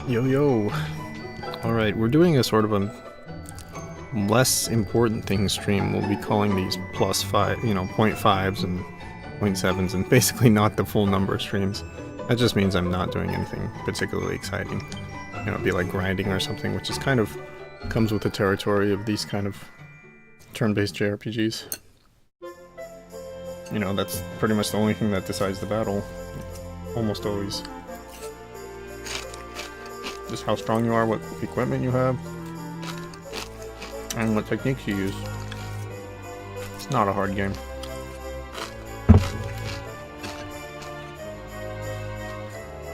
Yo yo! Alright, we're doing a sort of a less important thing stream. We'll be calling these plus 5, you know, 0.5s and 0.7s, and basically not the full number of streams. That just means I'm not doing anything particularly exciting. You know, it'd be like grinding or something, which is kind of comes with the territory of these kind of turn-based JRPGs. You know, that's pretty much the only thing that decides the battle. Almost always. Just how strong you are, what equipment you have, and what techniques you use. It's not a hard game.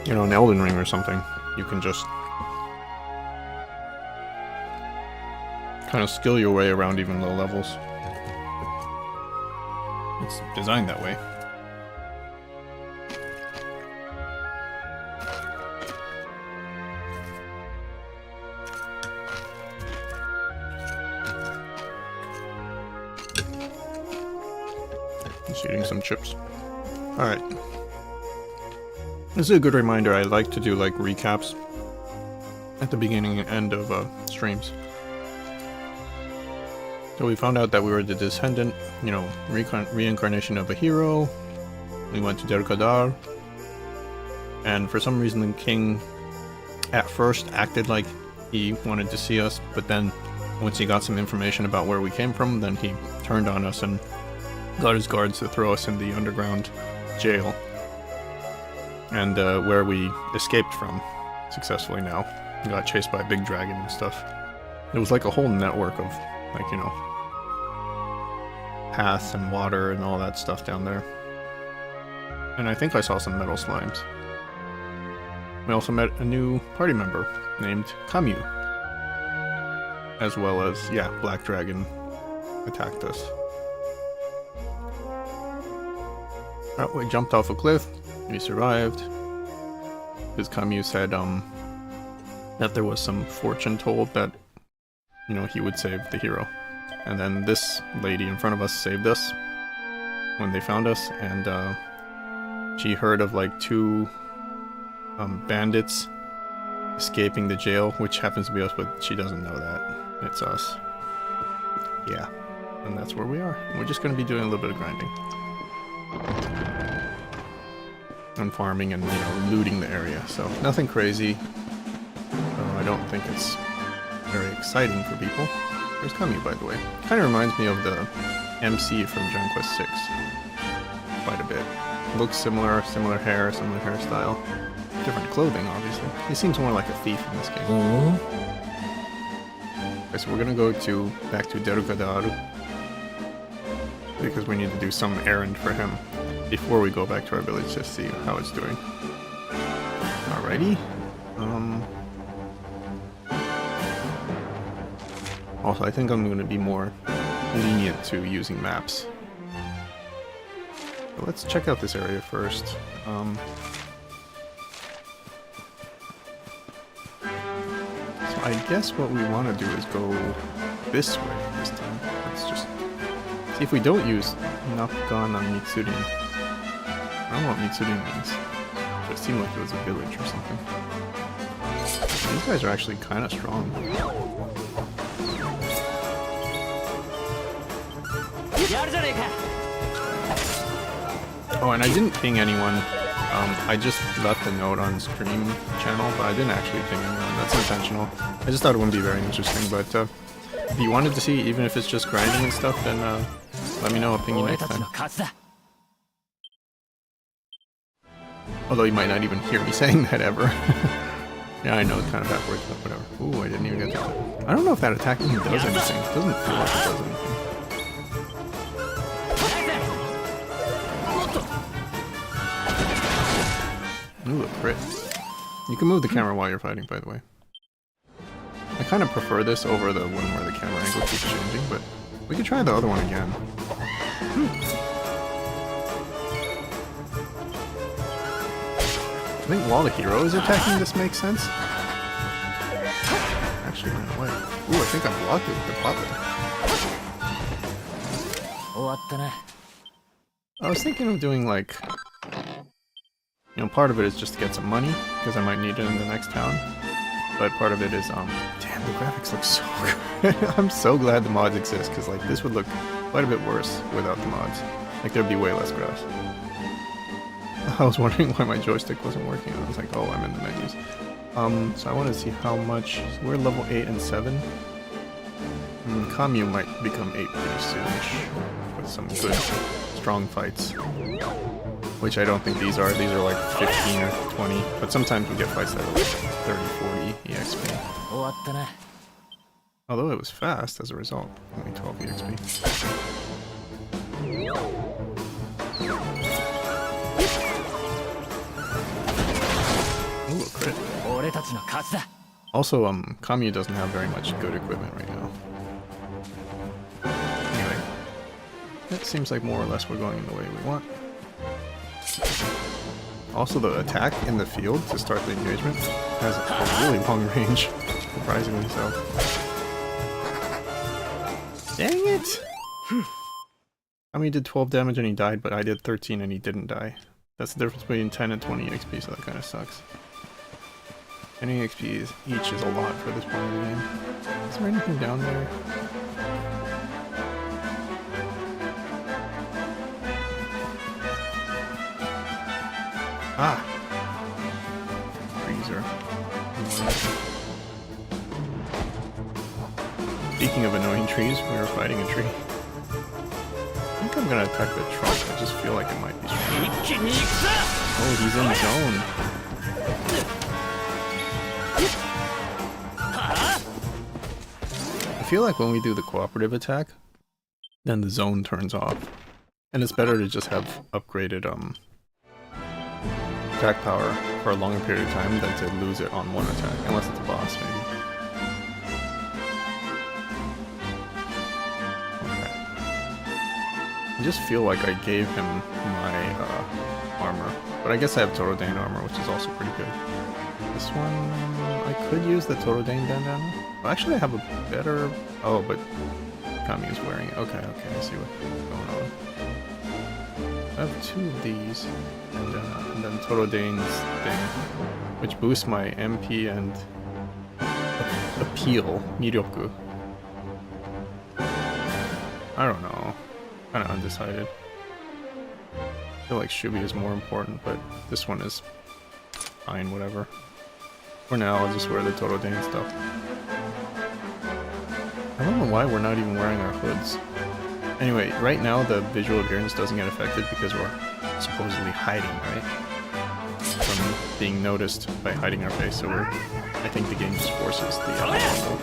You know, in Elden Ring or something, you can just kind of skill your way around even low levels. It's designed that way. Just eating some chips. Alright. This is a good reminder. I like to do like recaps at the beginning and end of streams. So we found out that we were the descendant, you know, reincarnation of a hero. We went to Deluca Dar, and for some reason the king at first acted like he wanted to see us, but then once he got some information about where we came from, then he turned on us and got his guards to throw us in the underground jail. And where we escaped from successfully now. We got chased by a big dragon and stuff. It was like a whole network of, like, you know, paths and water and all that stuff down there. And I think I saw some metal slimes. We also met a new party member named Camus. As well as, yeah, Black Dragon attacked us. Oh, we jumped off a cliff. We survived. Because Camus said, that there was some fortune told that, you know, he would save the hero. And then this lady in front of us saved us when they found us, and she heard of like two bandits escaping the jail, which happens to be us, but she doesn't know that. It's us. Yeah. And that's where we are. We're just going to be doing a little bit of grinding. And farming and, you know, looting the area. So nothing crazy. I don't think it's very exciting for people. There's Camus, by the way. Kind of reminds me of the MC from Dragon Quest VI. Quite a bit. Looks similar, similar hair, similar hairstyle. Different clothing, obviously. He seems more like a thief in this game. Okay, so we're gonna go back to Deluca Dar, because we need to do some errand for him before we go back to our village to see how it's doing. Alrighty. Also, I think I'm going to be more lenient to using maps. But let's check out this area first. So I guess what we want to do is go this way this time. Let's just see if we don't use Nakugan on Mitsuri. I don't know what Mitsuri means. It seemed like it was a village or something. These guys are actually kind of strong. Oh, and I didn't ping anyone. I just left a note on stream channel, but I didn't actually ping anyone. That's intentional. I just thought it wouldn't be very interesting, but if you wanted to see, even if it's just grinding and stuff, then let me know. I'll ping you next time. Although you might not even hear me saying that ever. Yeah, I know, it's kind of backwards, but whatever. Ooh, I didn't even get that. I don't know if that attack even does anything. It doesn't feel like it does anything. Ooh, a crit. You can move the camera while you're fighting, by the way. I kind of prefer this over the one where the camera angle keeps changing, but we could try the other one again. I think while the hero is attacking, this makes sense. Actually ran away. Ooh, I think I blocked it with the puppet. I was thinking of doing like, you know, part of it is just to get some money, because I might need it in the next town. but part of it is damn, the graphics look so good. I'm so glad the mods exist, because like this would look quite a bit worse without the mods. Like there'd be way less grass. I was wondering why my joystick wasn't working. I was like, oh, I'm in the menus. So I want to see how much. So we're level 8 and 7. Kamyu might become 8 pretty soonish with some good, strong fights. Which I don't think these are. These are like 15 or 20. But sometimes we get fights that are like 30, 40 EXP. Although it was fast as a result. Only 12 EXP. Ooh, a crit. Also, Kamyu doesn't have very much good equipment right now. Anyway, it seems like more or less we're going in the way we want. Also, the attack in the field to start the engagement has a really long range, surprisingly so. Dang it! Kamyu did 12 damage and he died, but I did 13 and he didn't die. That's the difference between 10 and 20 XP, so that kind of sucks. 20 XP each is a lot for this point of the game. Is there anything down there? Ah! Freezer. Speaking of annoying trees, we were fighting a tree. I think I'm gonna attack the trunk, I just feel like it might be strong. Oh, he's in zone. I feel like when we do the cooperative attack, then the zone turns off. And it's better to just have upgraded attack power for a longer period of time than to lose it on one attack, unless it's a boss maybe. Okay. I just feel like I gave him my armor, but I guess I have Torodain armor, which is also pretty good. This one, I could use the Torodain bandana. Well, actually I have a better... Oh, but Kami's wearing it. Okay, okay, I see what's going on. I have 2 of these, and then Torodain's thing, which boosts my MP and appeal, Miryoku. I don't know, kind of undecided. I feel like Shubi is more important, but this one is fine, whatever. For now, I'll just wear the Torodain stuff. I don't know why we're not even wearing our hoods. Anyway, right now the visual appearance doesn't get affected because we're supposedly hiding, right? From being noticed by hiding our face, so I think the game just forces the normal.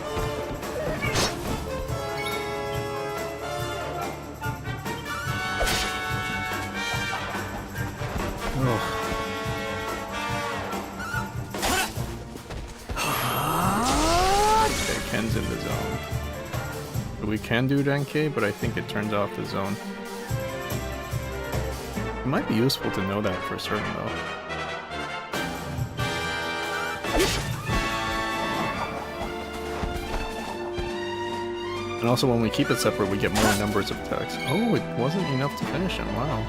Okay, Ken's in the zone. We can do Denke, but I think it turns off the zone. It might be useful to know that for certain, though. And also, when we keep it separate, we get more numbers of attacks. Oh, it wasn't enough to finish him, wow.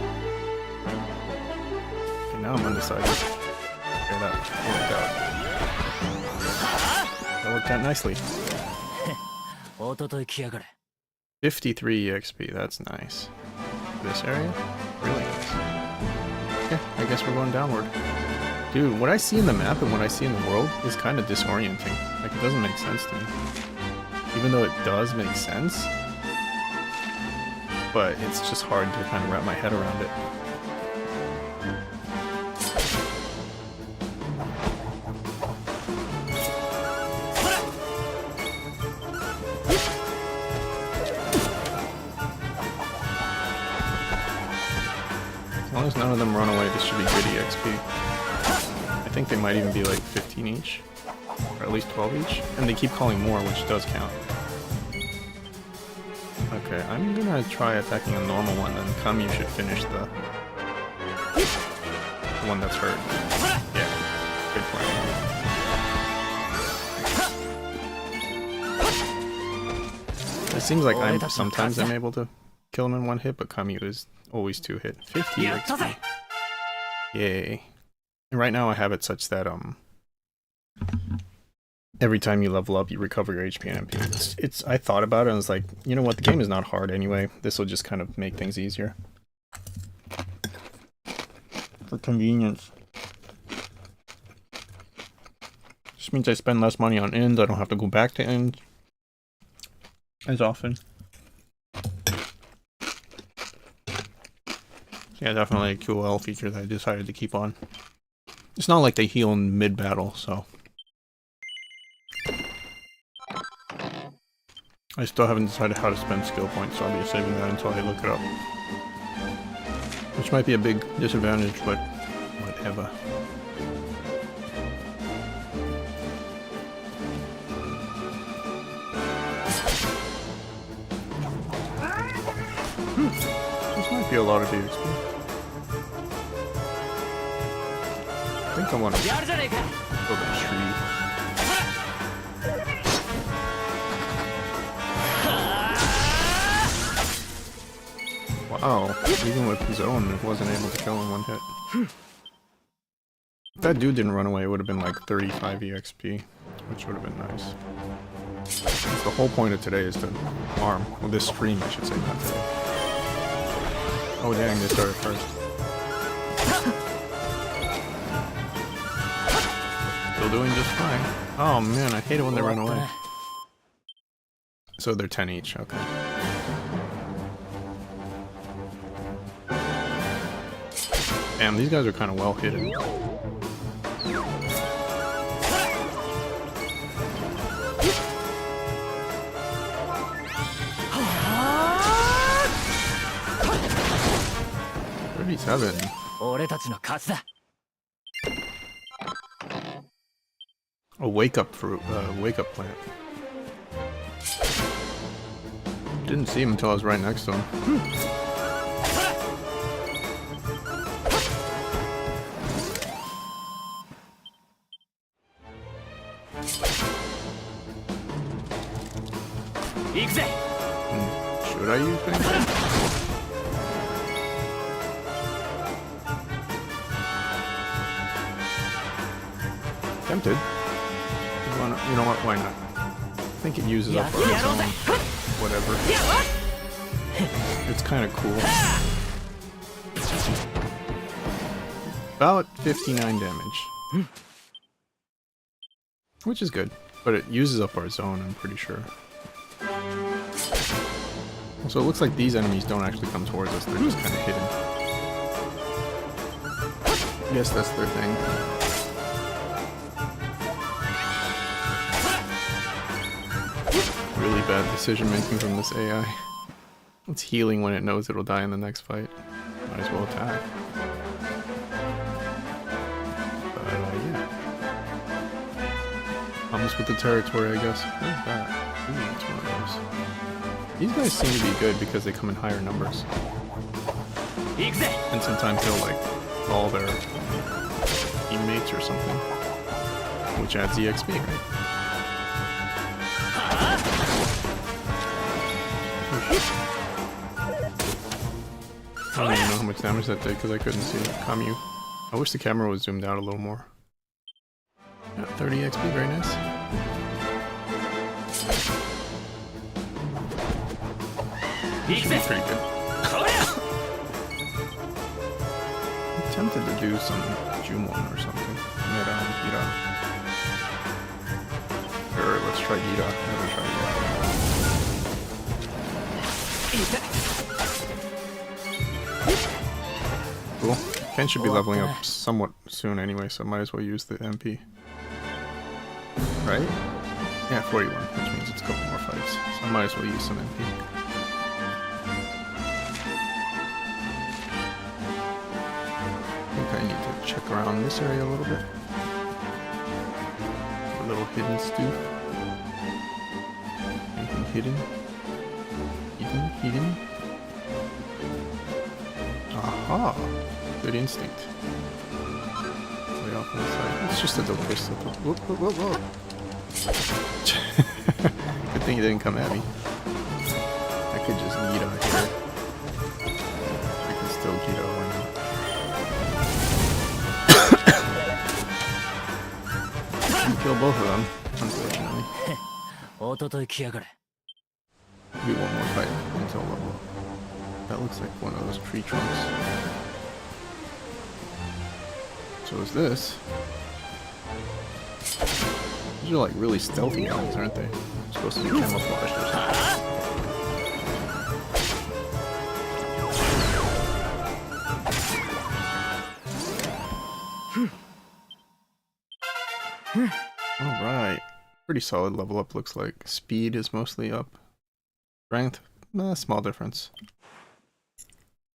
Okay, now I'm undecided. Okay, that worked out. That worked out nicely. 53 EXP, that's nice. This area? Really nice. Okay, I guess we're going downward. Dude, what I see in the map and what I see in the world is kind of disorienting. Like, it doesn't make sense to me. Even though it does make sense, but it's just hard to kind of wrap my head around it. As long as none of them run away, this should be good EXP. I think they might even be like 15 each, or at least 12 each, and they keep calling more, which does count. Okay, I'm gonna try attacking a normal one, and Kamyu should finish the one that's hurt. Yeah, good plan. It seems like sometimes I'm able to kill him in one hit, but Kamyu is always 2 hit. 50 XP. Yay. And right now I have it such that every time you level up, you recover your HP and MP. I thought about it and I was like, you know what, the game is not hard anyway. This will just kind of make things easier. For convenience. Just means I spend less money on ends, I don't have to go back to ends as often. Yeah, definitely a QOL feature that I decided to keep on. It's not like they heal in mid-battle, so... I still haven't decided how to spend skill points, so I'll be saving that until I look it up. Which might be a big disadvantage, but whatever. This might be a lot of DXP. I think I want to build a tree. Wow, even with his own, it wasn't able to kill in one hit. If that dude didn't run away, it would have been like 35 EXP, which would have been nice. Because the whole point of today is to farm. Well, this stream, I should say, not today. Oh dang, they started first. Still doing just fine. Oh man, I hate it when they run away. So they're 10 each, okay. Damn, these guys are kind of well hidden. $37. A wake up fruit, wake up plant. Didn't see him until I was right next to him. Should I use things? Tempted. You know what? Why not? I think it uses up our own. Whatever. It's kind of cool. About 59 damage. Which is good. But it uses up our zone, I'm pretty sure. So it looks like these enemies don't actually come towards us, they're just kind of hidden. I guess that's their thing. Really bad decision making from this AI. It's healing when it knows it'll die in the next fight. Might as well attack. But yeah. Comes with the territory, I guess. What is that? Ooh, it's one of those. These guys seem to be good because they come in higher numbers. And sometimes they'll like all their teammates or something. Which adds EXP, right? I don't even know how much damage that did because I couldn't see it. Camu. I wish the camera was zoomed out a little more. Yeah, 30 XP, very nice. This should be pretty good. I'm tempted to do some Jumon or something. Mira, Gira. Sure, let's try Gira. Never tried Gira. Cool. Ken should be leveling up somewhat soon anyway, so might as well use the MP. Right? Yeah, 41, which means it's a couple more fights. So I might as well use some MP. I need to check around this area a little bit. A little hidden stew. Anything hidden? Hidden? Aha! Good instinct. Way off on the side. It's just a dope pistol. Whoop, whoop, whoop, whoop. Good thing he didn't come at me. I could just yeet out here. I can still yeet out right now. Kill both of them. unfortunately. おととい来やがれ。 Maybe one more fight until level up. That looks like one of those tree trunks. So is this? These are like really stealthy enemies, aren't they? Supposed to be camouflaged or something. Alright. Pretty solid level up, looks like. Speed is mostly up. Strength? Small difference.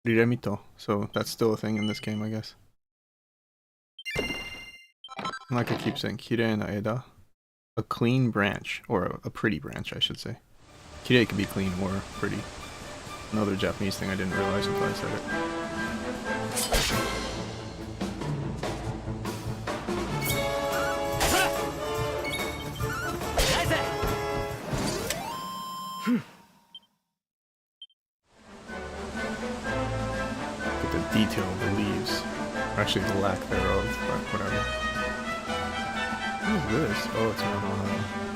Riremito. So that's still a thing in this game, I guess. Like I keep saying, kirei na eda. A clean branch. Or a pretty branch, I should say. Kirei could be clean or pretty. Another Japanese thing I didn't realize until I said it. But the detail of the leaves, or actually the lack thereof, but whatever. What is this? Oh, it's another one.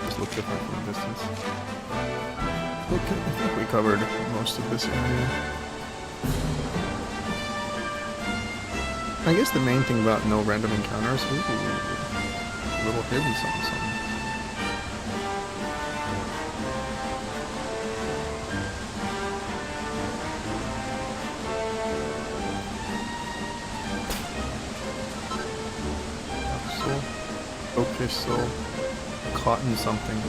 Just look different from a distance. Okay, I think we covered most of this area. I guess the main thing about no random encounters, ooh, a little hidden something. So cotton something.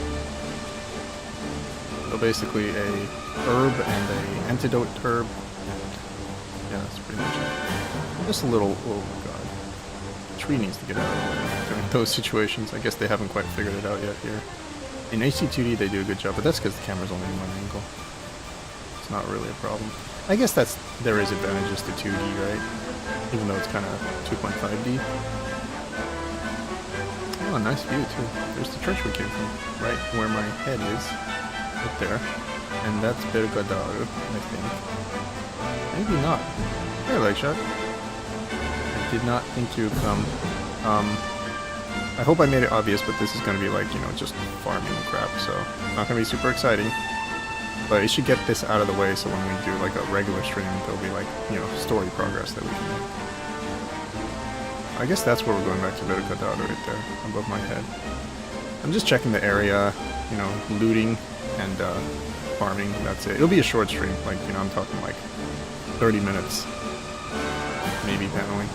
So basically a herb and a antidote herb. Yeah, that's pretty much it. Just a little, oh my god. The tree needs to get out of the way during those situations. I guess they haven't quite figured it out yet here. In HD2D they do a good job, but that's because the camera's only in one angle. It's not really a problem. I guess there is advantages to 2D, right? Even though it's kind of 2.5D. Oh, nice view too. There's the church we came from, right where my head is. Right there. And that's Deluca Daru, I think. Maybe not. Hey, Legshot. I did not think you would come. I hope I made it obvious, but this is going to be like, you know, just farming crap, so not going to be super exciting. But it should get this out of the way so when we do like a regular stream, there'll be like, you know, story progress that we can make. I guess that's where we're going back to Deluca Daru right there, above my head. I'm just checking the area, you know, looting and farming, that's it. It'll be a short stream, like, you know, I'm talking like 30 minutes. Maybe paneling.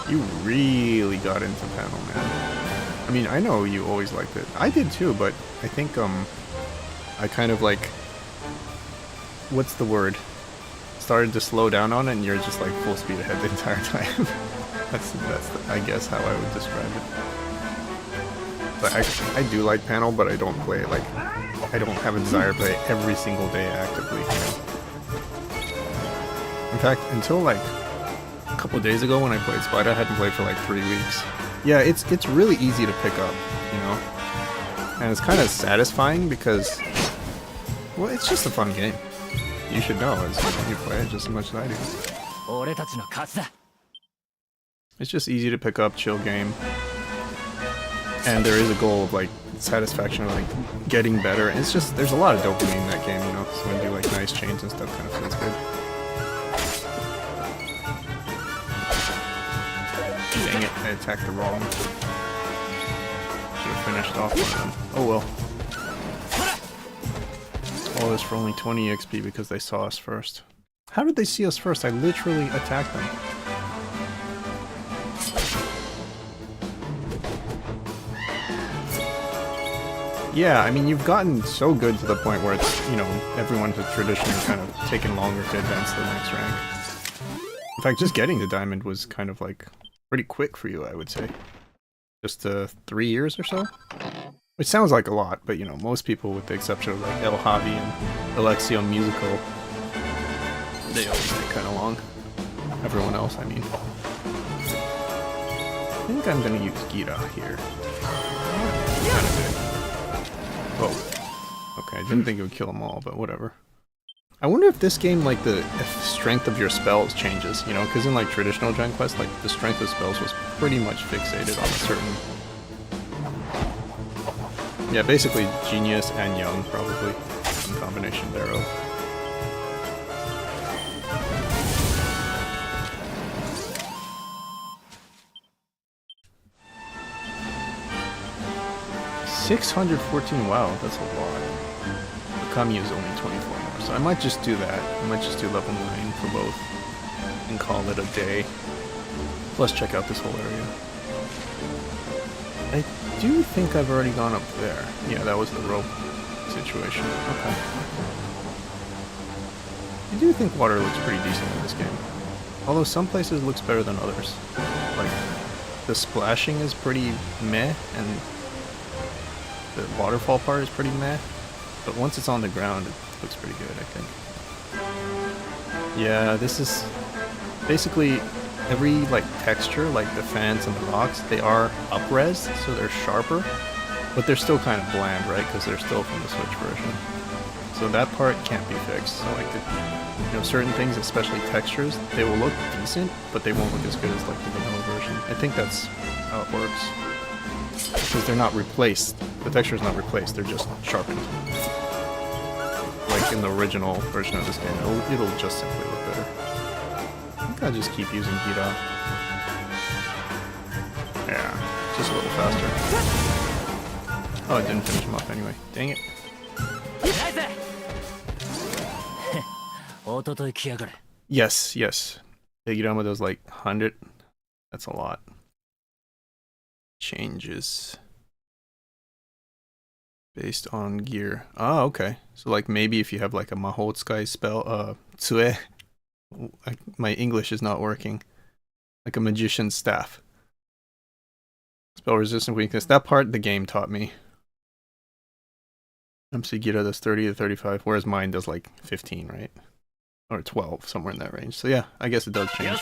You really got into panel, man. I mean, I know you always liked it. I did too, but I think, I kind of like... What's the word? Started to slow down on it, and you're just like full speed ahead the entire time. that's I guess how I would describe it. But I do like panel, but I don't play it like I don't have a desire to play it every single day actively. You know? In fact, until like a couple days ago when I played Spider, I hadn't played for like 3 weeks. Yeah, it's really easy to pick up, you know, and it's kind of satisfying because, well, it's just a fun game. You should know, as you play it just as much as I do. It's just easy to pick up, chill game. And there is a goal of like satisfaction of like getting better. And it's just, there's a lot of dopamine in that game, you know, so when you do like nice chains and stuff, kind of feels good. Dang it, I attacked the wrong. Should have finished off one of them. Oh well. All this for only 20 XP because they saw us first. How did they see us first? I literally attacked them. Yeah, I mean, you've gotten so good to the point where it's, you know, everyone has traditionally kind of taken longer to advance to the next rank. In fact, just getting the diamond was kind of like pretty quick for you, I would say. Just 3 years or so? Which sounds like a lot, but you know, most people, with the exception of like El Javi and Alexio Musical, they always take kind of long. Everyone else, I mean. I think I'm gonna use Gira here. Kind of big. Oh. Okay, I didn't think it would kill them all, but whatever. I wonder if this game, like, the strength of your spells changes, you know? Because in, like, traditional Gen Quest, like, the strength of spells was pretty much fixated on a certain... Yeah, basically Genius and Young, probably. Some combination thereof. $614, wow, that's a lot. Kami is only 24 more, so I might just do that. I might just do level 9 for both and call it a day. Plus check out this whole area. I do think I've already gone up there. Yeah, that was the rope situation. Okay. I do think water looks pretty decent in this game. Although some places looks better than others. Like, the splashing is pretty meh, and the waterfall part is pretty meh. But once it's on the ground, it looks pretty good, I think. Yeah, this is basically every like texture, like the fans and the rocks, they are up-res, so they're sharper, but they're still kind of bland, right? Because they're still from the Switch version. So that part can't be fixed. So like the, you know, certain things, especially textures, they will look decent, but they won't look as good as like the vanilla version. I think that's how it works. Because they're not replaced. The texture is not replaced, they're just sharpened. Like in the original version of this game, it'll just simply look better. I think I'll just keep using Gira. Yeah, just a little faster. Oh, it didn't finish him off anyway. Dang it. Yes, yes. Higirama does like 100. That's a lot. Changes. Based on gear. Oh, okay. So like maybe if you have like a Mahotsukai spell, Tsue. My English is not working. Like a magician's staff. Spell resistant weakness. That part the game taught me. MC Gira does 30 to 35, whereas mine does like 15, right? Or 12, somewhere in that range. So yeah, I guess it does change.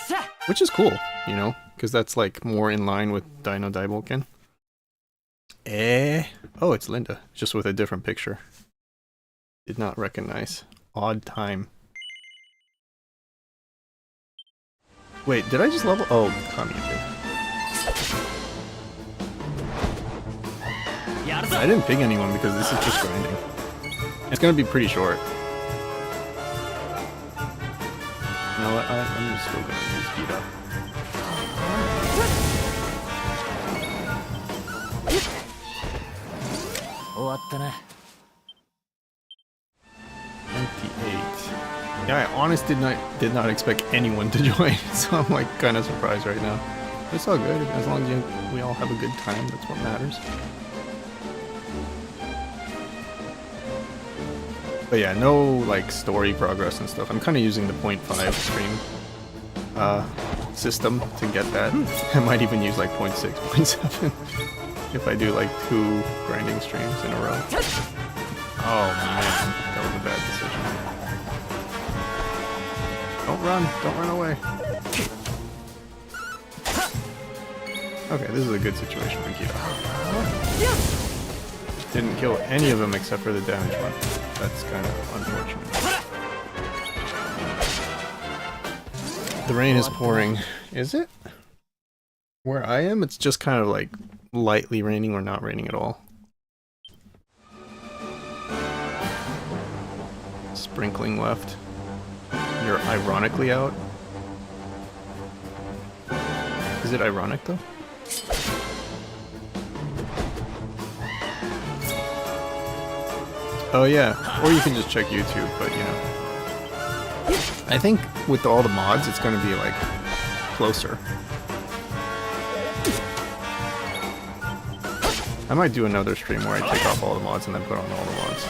Which is cool, you know? Because that's like more in line with Dino Daiboken. Oh, it's Linda, just with a different picture. Did not recognize. Odd time. Wait, did I just level? Oh, Kami did. I didn't ping anyone because this is just grinding. It's gonna be pretty short. You know what? I'm just still gonna use Gita. What the? 28. Yeah, I honestly did not expect anyone to join, so I'm like kind of surprised right now. It's all good, as long as we all have a good time, that's what matters. But yeah, no like story progress and stuff. I'm kind of using the 0.5 stream system to get that. I might even use like 0.6, 0.7 if I do like 2 grinding streams in a row. Oh man, that was a bad decision. Don't run away. Okay, this is a good situation for Kira. Didn't kill any of them except for the damage one. That's kind of unfortunate. The rain is pouring. Is it? Where I am, it's just kind of like lightly raining or not raining at all. Sprinkling left. You're ironically out. Is it ironic though? Oh yeah, or you can just check YouTube, but you know. I think with all the mods, it's gonna be like closer. I might do another stream where I take off all the mods and then put on all the mods.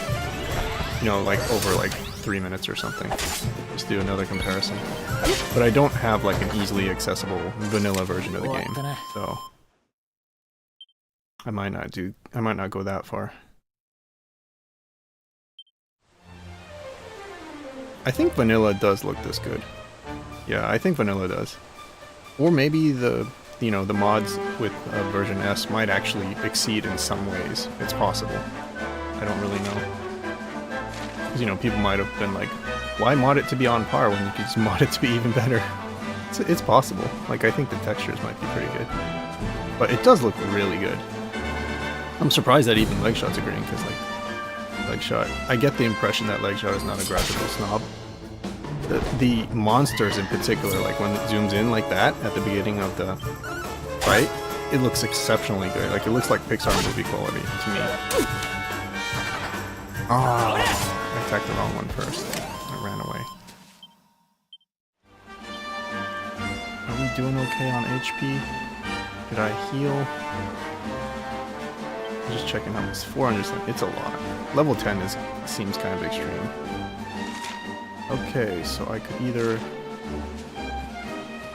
You know, like over like 3 minutes or something. Just do another comparison. But I don't have like an easily accessible vanilla version of the game, so I might not go that far. I think vanilla does look this good. Yeah, I think vanilla does. Or maybe the, you know, the mods with version S might actually exceed in some ways. It's possible. I don't really know. Because, you know, people might have been like why mod it to be on par when you could just mod it to be even better? It's possible. Like, I think the textures might be pretty good. But it does look really good. I'm surprised that even Legshot's agreeing, because, like, Legshot... I get the impression that Legshot is not a graphical snob. The monsters in particular, like, when it zooms in like that at the beginning of the fight, it looks exceptionally good. Like, it looks like Pixar movie quality to me. Oh, I attacked the wrong one first. I ran away. Are we doing okay on HP? Did I heal? I'm just checking how much. 400. It's a lot. Level 10 seems kind of extreme. Okay, so I could either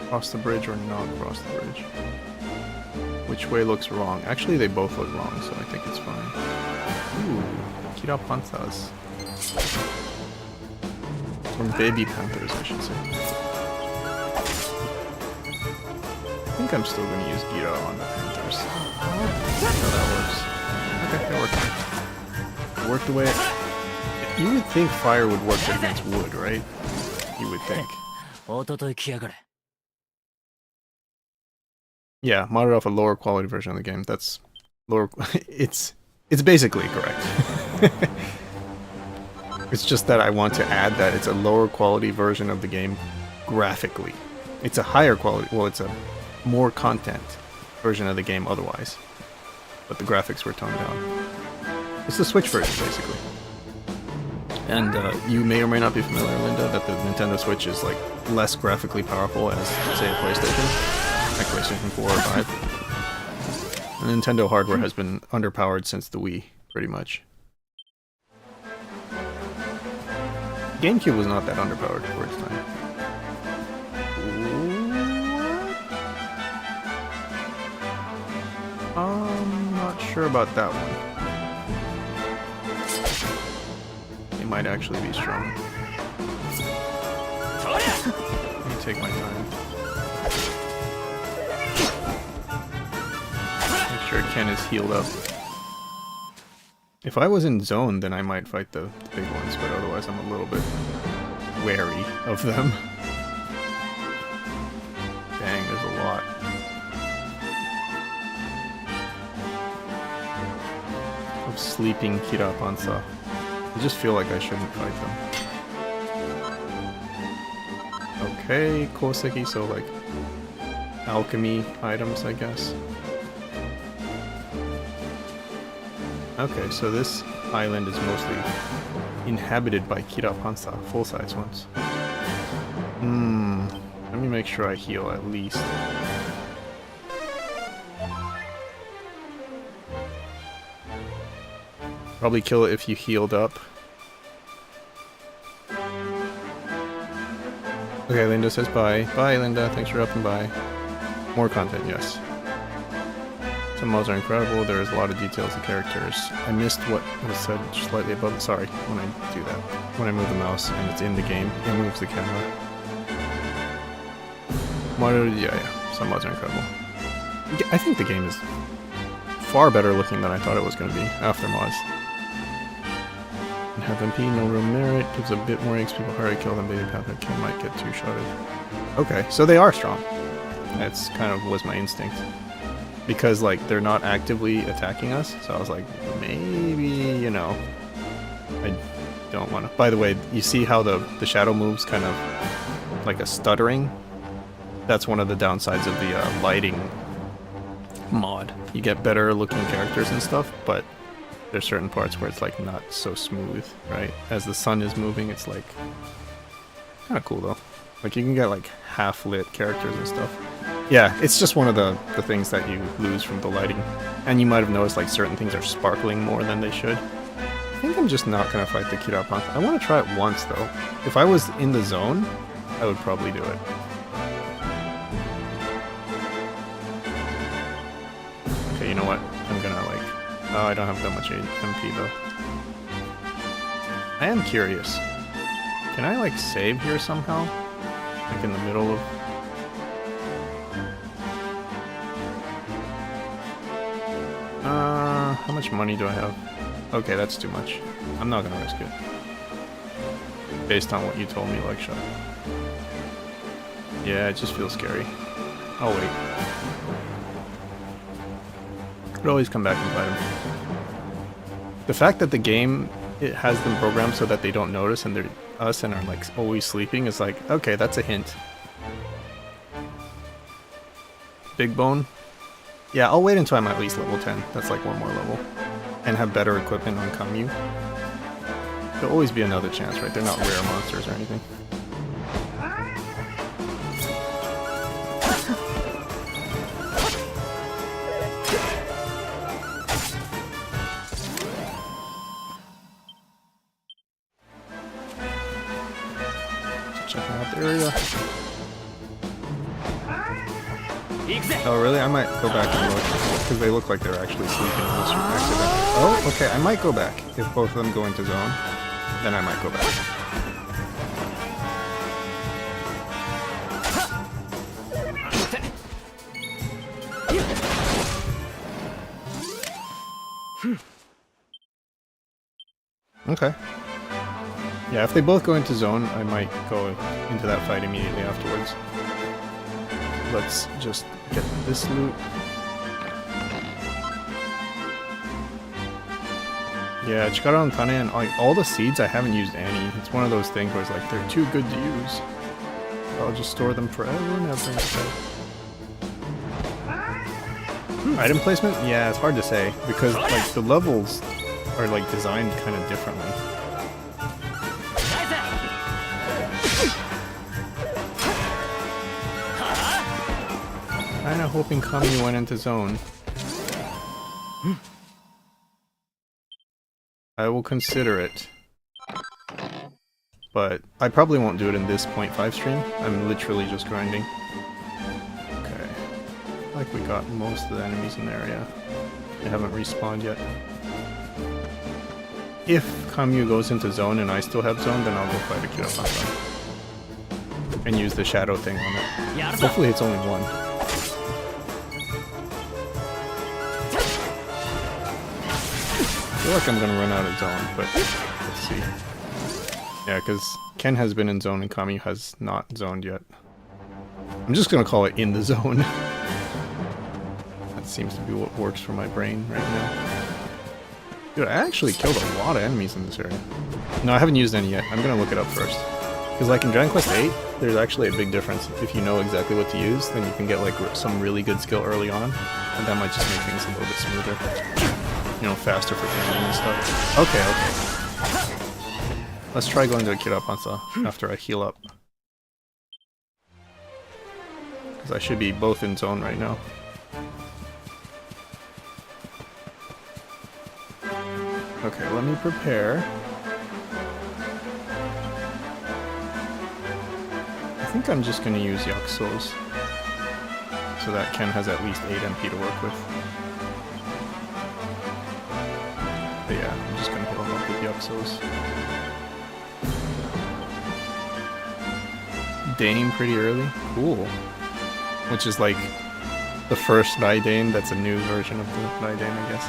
cross the bridge or not cross the bridge. Which way looks wrong? Actually, they both look wrong, so I think it's fine. Ooh, Kira Panthas. Or baby panthers, I should say. I think I'm still going to use Gira on the panthers. So that works. Okay, that worked. It worked the way you would think fire would work against wood, right? You would think. Yeah, modded off a lower quality version of the game. That's lower. It's basically correct. It's just that I want to add that it's a lower quality version of the game graphically. It's a higher quality. Well, it's a more content version of the game otherwise, but the graphics were toned down. It's the Switch version, basically. And you may or may not be familiar, Linda, that the Nintendo Switch is like less graphically powerful as, say, a PlayStation, like PlayStation 4 or 5. The Nintendo hardware has been underpowered since the Wii, pretty much. GameCube was not that underpowered for its time. I'm not sure about that one. It might actually be strong. Let me take my time. Make sure Ken is healed up. If I was in zone, then I might fight the big ones, but otherwise I'm a little bit wary of them. Dang, there's a lot. Of sleeping Kirapansa. I just feel like I shouldn't fight them. Okay, Koseki, so like alchemy items, I guess. Okay, so this island is mostly inhabited by Kirapansa, full-size ones. Let me make sure I heal at least. Probably kill it if you healed up. Okay, Linda says bye. Bye, Linda. Thanks for upping by. More content, yes. Some mods are incredible. There's a lot of details of characters. I missed what was said slightly above. Sorry, when I do that. When I move the mouse and it's in the game, it moves the camera. Yeah. Some mods are incredible. I think the game is far better looking than I thought it was going to be after mods. Have MP, no real merit, gives a bit more XP before I kill them, Baby Panther Ken might get two-shotted. Okay, so they are strong. That's kind of was my instinct. Because, like, they're not actively attacking us, so I was like, maybe, you know, I don't want to. By the way, you see how the shadow moves kind of like a stuttering? That's one of the downsides of the lighting mod. You get better looking characters and stuff, but there's certain parts where it's like not so smooth, right? As the sun is moving, it's like kind of cool though. Like you can get like half-lit characters and stuff. Yeah, it's just one of the things that you lose from the lighting. And you might have noticed like certain things are sparkling more than they should. I think I'm just not gonna fight the Kirapan. I want to try it once though. If I was in the zone, I would probably do it. Okay, you know what? I'm gonna like... Oh, I don't have that much MP though. I am curious. Can I like save here somehow? Like in the middle of... How much money do I have? Okay, that's too much. I'm not gonna risk it. based on what you told me, like, shut up. Yeah, it just feels scary. I'll wait. Could always come back and fight him. The fact that the game, it has them programmed so that they don't notice and they're us and are like always sleeping is like, okay, that's a hint. Big Bone? Yeah, I'll wait until I'm at least level 10. That's like one more level. And have better equipment on Kamyu. There'll always be another chance, right? They're not rare monsters or anything. Checking out the area. Oh really? I might go back and look, because they look like they're actually sleeping in this accident. Oh, okay, I might go back. If both of them go into zone, then I might go back. Okay. Yeah, if they both go into zone, I might go into that fight immediately afterwards. Let's just get this loot. Yeah, Chikara and Tane and all the seeds, I haven't used any. It's one of those things where it's like, they're too good to use. I'll just store them forever and ever instead. Item placement? Yeah, it's hard to say, because like the levels are like designed kind of differently. Kinda hoping Kami went into zone. I will consider it. But I probably won't do it in this 0.5 stream. I'm literally just grinding. Okay. Like we got most of the enemies in the area. They haven't respawned yet. If Kamyu goes into zone and I still have zone, then I'll go fight a Kirapasa. And use the shadow thing on it. Hopefully it's only one. I feel like I'm gonna run out of zone, but let's see. Yeah, because Ken has been in zone and Kami has not zoned yet. I'm just gonna call it in the zone. That seems to be what works for my brain right now. Dude, I actually killed a lot of enemies in this area. No, I haven't used any yet. I'm gonna look it up first. Because like in Dragon Quest VIII, there's actually a big difference. If you know exactly what to use, then you can get like some really good skill early on. And that might just make things a little bit smoother. You know, faster for training and stuff. Okay, okay. Let's try going to Kirapansa after I heal up. Because I should be both in zone right now. Okay, let me prepare. I think I'm just going to use Yakuso's. So that Ken has at least 8 MP to work with. But yeah, I'm just gonna heal him up with Yakuso's. Dane pretty early? Cool. Which is like the first Raiden that's a new version of the Raiden, I guess.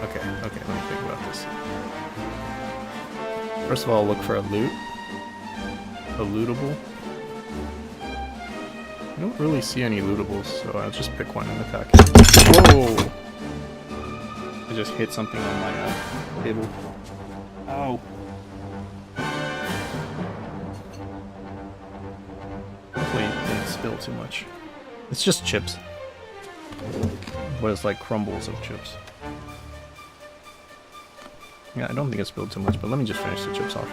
Okay, let me think about this. First of all, look for a loot. A lootable. I don't really see any lootables, so I'll just pick one in the pack. Whoa! I just hit something on my table. Ow! Hopefully it didn't spill too much. It's just chips. But it's like crumbles of chips. Yeah, I don't think it spilled too much, but let me just finish the chips off.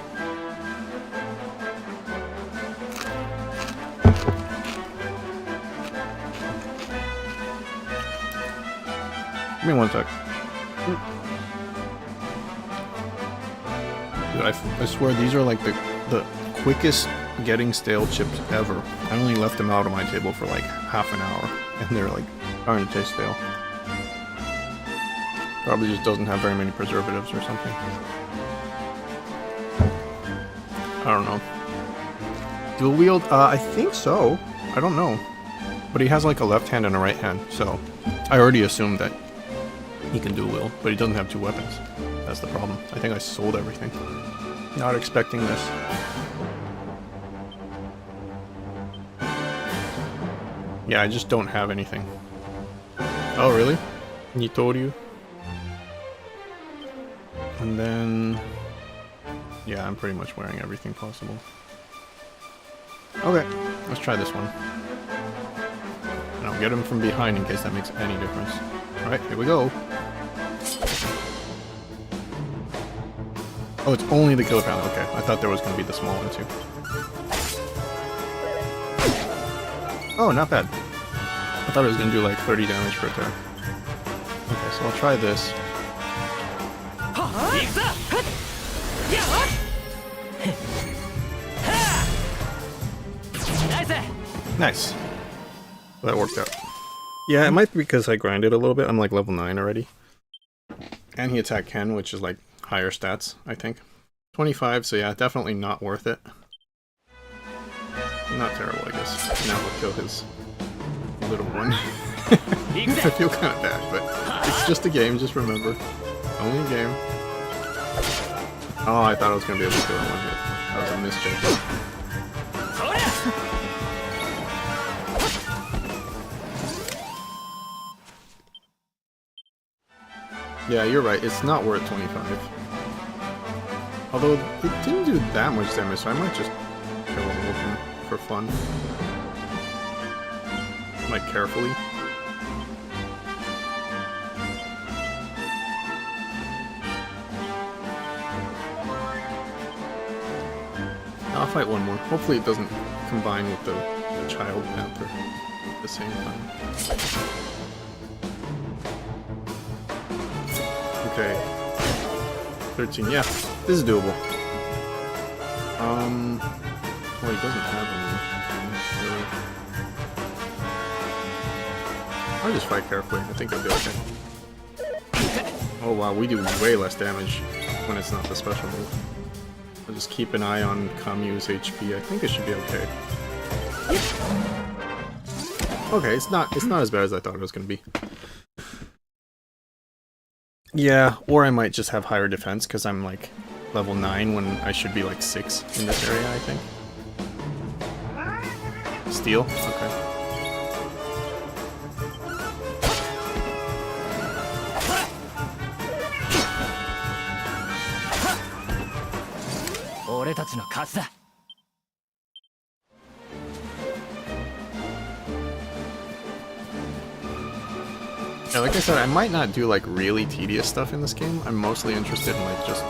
Give me one sec. Dude, I swear these are like the quickest getting stale chips ever. I only left them out on my table for like half an hour, and they're like starting to taste stale. Probably just doesn't have very many preservatives or something. I don't know. Dual wield? I think so. I don't know. But he has like a left hand and a right hand, so I already assumed that he can dual wield, but he doesn't have 2 weapons. That's the problem. I think I sold everything. Not expecting this. Yeah, I just don't have anything. Oh, really? Nitoryu? And then... yeah, I'm pretty much wearing everything possible. Okay, let's try this one. And I'll get him from behind in case that makes any difference. Alright, here we go. Oh, it's only the killer panther. Okay, I thought there was going to be the small one too. Oh, not bad. I thought it was going to do like 30 damage per attack. Okay, so I'll try this. Nice. That worked out. Yeah, it might be because I grinded a little bit. I'm like level 9 already. And he attacked Ken, which is like higher stats, I think. 25, so yeah, definitely not worth it. Not terrible, I guess. Now we'll kill his little one. I feel kind of bad, but it's just a game, just remember. Only a game. Oh, I thought I was going to be able to kill him one hit. That was a misjudgment. Yeah, you're right, it's not worth 25. Although, it didn't do that much damage, so I might just kill him with him for fun. Like, carefully. I'll fight one more. Hopefully it doesn't combine with the child panther at the same time. Okay. 13, yeah. This is doable. Well, he doesn't have any, really. I'll just fight carefully. I think I'll be okay. Oh wow, we do way less damage when it's not the special move. I'll just keep an eye on Kamyu's HP. I think it should be okay. Okay, it's not as bad as I thought it was gonna be. Yeah, or I might just have higher defense because I'm like level 9 when I should be like 6 in this area, I think. Steel? Okay. Yeah, like I said, I might not do like really tedious stuff in this game. I'm mostly interested in like just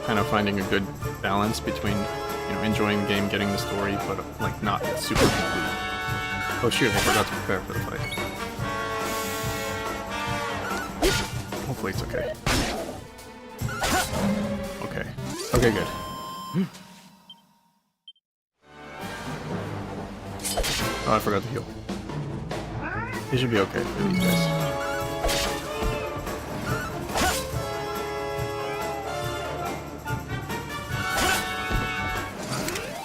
kind of finding a good balance between, you know, enjoying the game, getting the story, but like not super complete. Oh shoot, I forgot to prepare for the fight. Hopefully it's okay. Okay. Okay, good. Oh, I forgot to heal. He should be okay for these guys.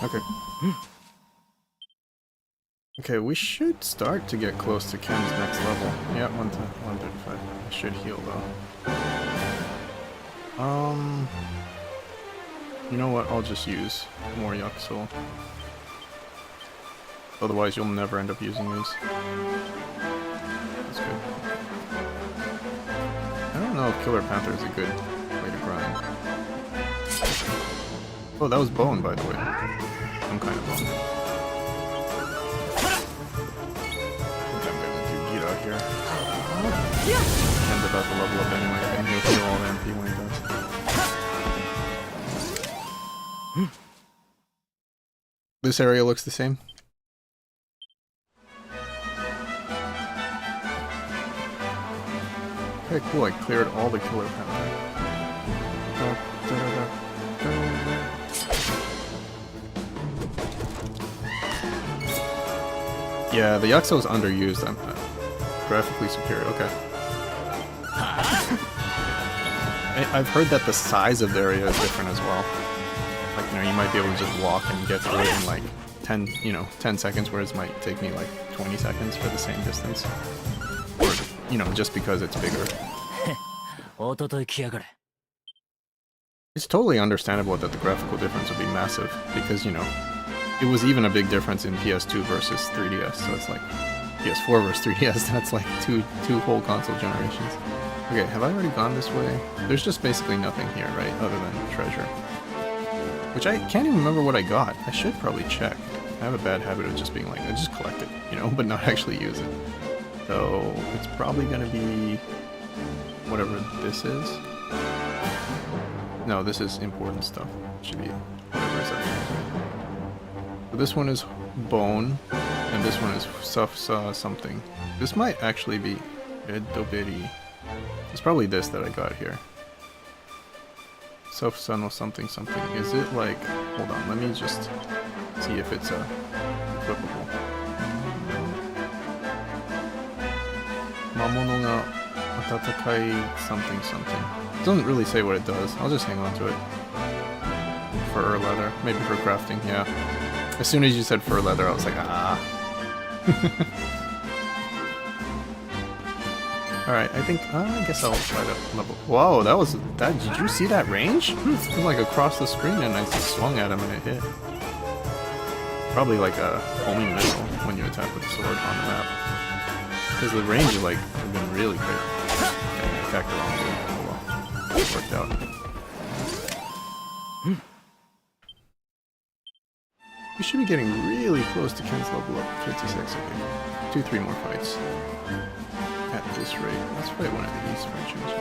Okay. Okay, we should start to get close to Ken's next level. Yeah, 135. I should heal though. You know what? I'll just use more Yakusoul. Otherwise, you'll never end up using these. That's good. I don't know if Killer Panther is a good way to grind. Oh, that was bone, by the way. Some kind of bone. I think I'm gonna do Gita here. Ken's about to level up anyway, and he'll heal all the MP when he does. This area looks the same. Okay, cool, I cleared all the Killer Panther. Yeah, the Yakuza is underused. I'm graphically superior. Okay. I've heard that the size of the area is different as well. Like, you know, you might be able to just walk and get through it in like 10 seconds, whereas it might take me like 20 seconds for the same distance. Or, you know, just because it's bigger. It's totally understandable that the graphical difference would be massive, because, you know, it was even a big difference in PS2 versus 3DS, so it's like PS4 versus 3DS, that's like two whole console generations. Okay, have I already gone this way? There's just basically nothing here, right, other than treasure. Which I can't even remember what I got. I should probably check. I have a bad habit of just being like, I just collect it, you know, but not actually use it. So, it's probably gonna be whatever this is. No, this is important stuff. It should be whatever is up here. So this one is bone, and this one is something. This might actually be Edoberi. It's probably this that I got here. Sufsano something something. Is it like... Hold on, let me just see if it's equipable. Mamono ga atatakai something something. It doesn't really say what it does. I'll just hang on to it. Fur leather. Maybe for crafting, yeah. As soon as you said fur leather, I was like, ah. Alright, I think, I guess I'll try to level. Whoa, did you see that range? It was like across the screen and I just swung at him and it hit. Probably like a homing missile when you attack with the sword on the map. Because the range is like, been really great. And I attacked the wrong way. Oh well. It worked out. We should be getting really close to Ken's level up. 56, okay. 2-3 more fights. At this rate. Let's fight one of these for a change.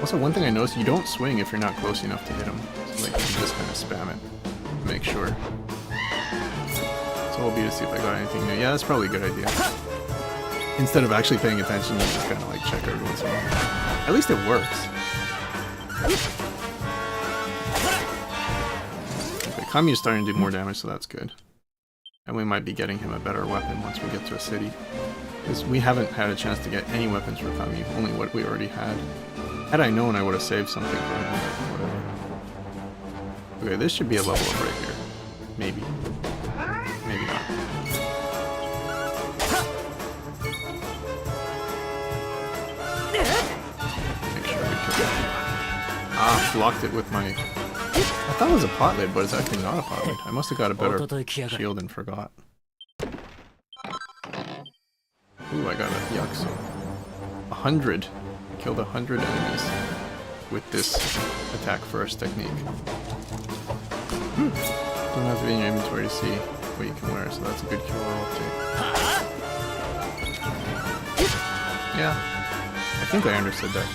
Also, one thing I noticed, you don't swing if you're not close enough to hit him. So like, you just kind of spam it. To make sure. So we'll be to see if I got anything new. Yeah, that's probably a good idea. Instead of actually paying attention, you just kind of like check every once in a while. At least it works. Okay, Kamyu's starting to do more damage, so that's good. And we might be getting him a better weapon once we get to a city. Because we haven't had a chance to get any weapons for Kamyu, only what we already had. Had I known, I would have saved something for him, but whatever. Okay, this should be a level up right here. Maybe. Maybe not. Make sure we kill it. Ah, blocked it with my... I thought it was a pot lid, but it's actually not a pot lid. I must have got a better shield and forgot. Ooh, I got a Yakuso. 100. I killed 100 enemies with this attack first technique. Don't have to be in your inventory to see what you can wear, so that's a good kill roll update. Yeah, I think I understood that.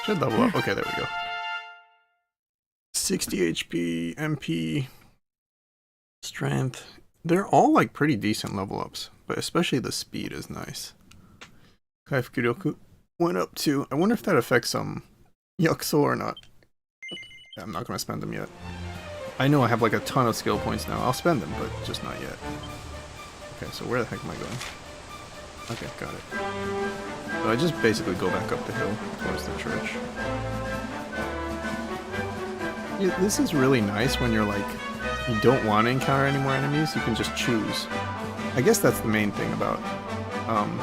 Should level up. Okay, there we go. 60 HP, MP, strength. They're all like pretty decent level ups, but especially the speed is nice. Kaifukiryoku went up to. I wonder if that affects Yakuso or not. Yeah, I'm not gonna spend them yet. I know I have like a ton of skill points now. I'll spend them, but just not yet. Okay, so where the heck am I going? Okay, got it. So I just basically go back up the hill towards the church. Yeah, this is really nice when you're like, you don't want to encounter any more enemies, you can just choose. I guess that's the main thing about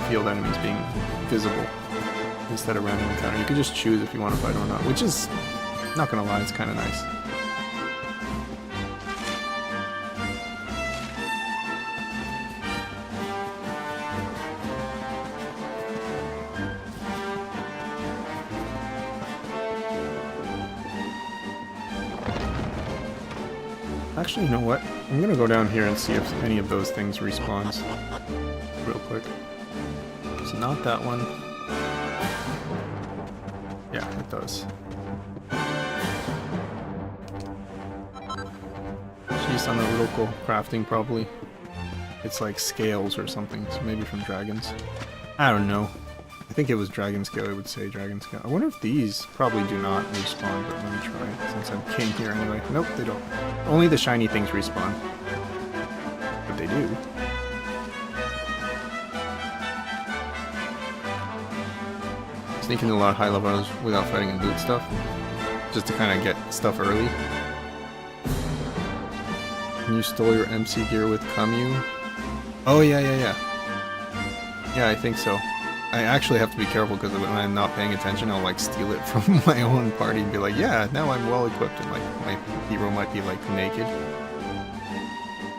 field enemies being visible instead of random encounter. You can just choose if you want to fight or not, which is, not gonna lie, it's kind of nice. Actually, you know what? I'm gonna go down here and see if any of those things respawns real quick. It's not that one. Yeah, it does. She's on the local crafting, probably. It's like scales or something, so maybe from dragons. I don't know. I think it was dragon scale, it would say dragon scale. I wonder if these probably do not respawn, but let me try, since I'm king here anyway. Nope, they don't. Only the shiny things respawn. But they do. Sneaking a lot of high levels without fighting and loot stuff. Just to kind of get stuff early. And you stole your MC gear with Kamyu? Oh, yeah. Yeah, I think so. I actually have to be careful because when I'm not paying attention, I'll like steal it from my own party and be like, yeah, now I'm well equipped, and like my hero might be like naked.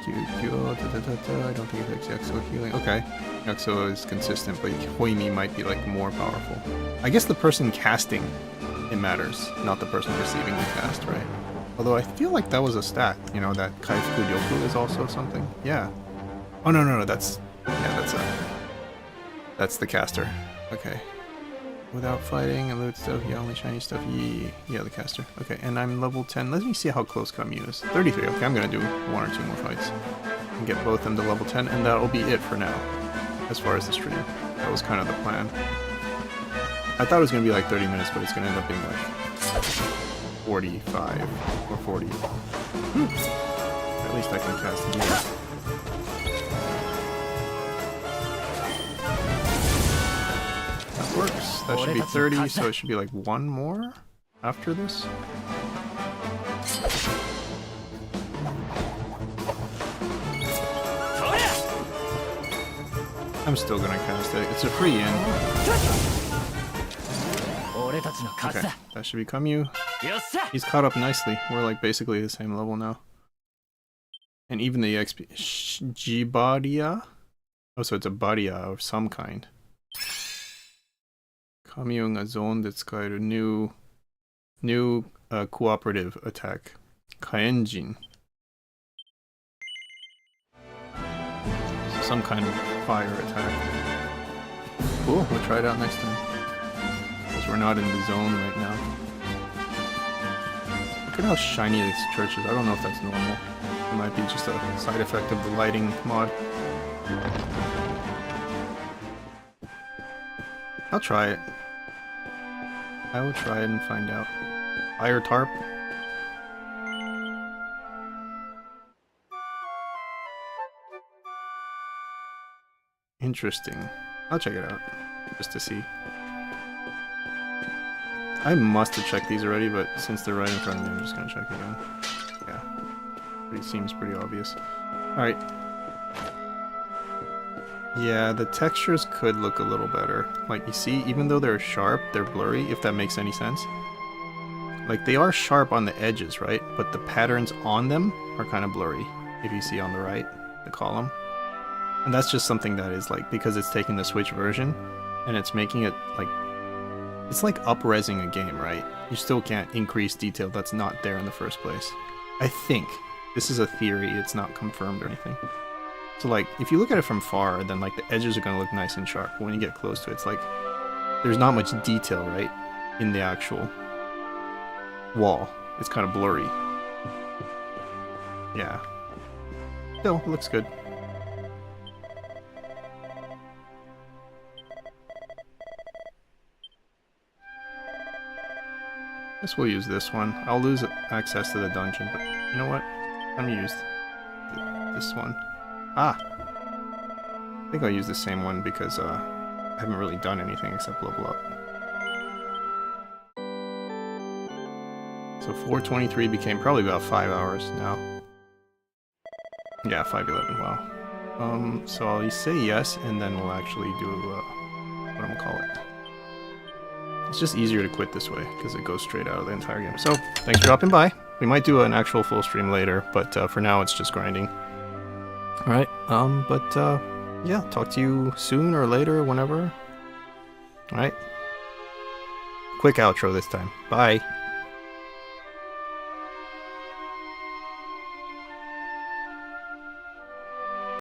I don't think it takes Yaxo healing. Okay, Yaxo is consistent, but Hoimi might be like more powerful. I guess the person casting it matters, not the person receiving the cast, right? Although I feel like that was a stat, you know, that Kaifuku Ryoku is also something. Yeah. Oh no, that's the caster. Okay. Without fighting and loot stuff, yeah, only shiny stuff, yeah, the caster. Okay, and I'm level 10. Let me see how close Kamyu is. 33, okay, I'm gonna do 1 or 2 more fights. And get both them to level 10, and that'll be it for now. As far as the stream. That was kind of the plan. I thought it was gonna be like 30 minutes, but it's gonna end up being like 45 or 40. At least I can cast the game. Works. That should be 30, so it should be like 1 more after this. I'm still gonna cast it. It's a free in. Okay, that should become you. He's caught up nicely. We're like basically the same level now. And even the XP... Jibaria? Oh, so it's a Baria of some kind. Kamyu ga zone de tsukaeru new cooperative attack. Kaenjin. So some kind of fire attack. Cool, we'll try it out next time. Because we're not in the zone right now. Look at how shiny this church is. I don't know if that's normal. It might be just a side effect of the lighting mod. I'll try it. I will try it and find out. Fire tarp? Interesting. I'll check it out. Just to see. I must have checked these already, but since they're right in front of me, I'm just gonna check again. Yeah. It seems pretty obvious. Alright. Yeah, the textures could look a little better. Like, you see, even though they're sharp, they're blurry, if that makes any sense. Like, they are sharp on the edges, right? But the patterns on them are kind of blurry, if you see on the right, the column. And that's just something that is, like, because it's taking the Switch version, and it's making it, like... It's like up-resing a game, right? You still can't increase detail that's not there in the first place. I think. This is a theory, it's not confirmed or anything. So like, if you look at it from far, then like the edges are going to look nice and sharp. But when you get close to it, it's like, there's not much detail, right? In the actual wall. It's kind of blurry. Yeah. Still, it looks good. Guess we'll use this one. I'll lose access to the dungeon, but you know what? I'm gonna use this one. Ah! I think I'll use the same one because I haven't really done anything except level up. So 4:23 became probably about 5 hours now. Yeah, 5:11, wow. So I'll say yes, and then we'll actually do, what I'm gonna call it. It's just easier to quit this way, because it goes straight out of the entire game. So, thanks for dropping by. We might do an actual full stream later, but for now it's just grinding. Alright, yeah, talk to you soon or later, whenever. Alright. Quick outro this time. Bye.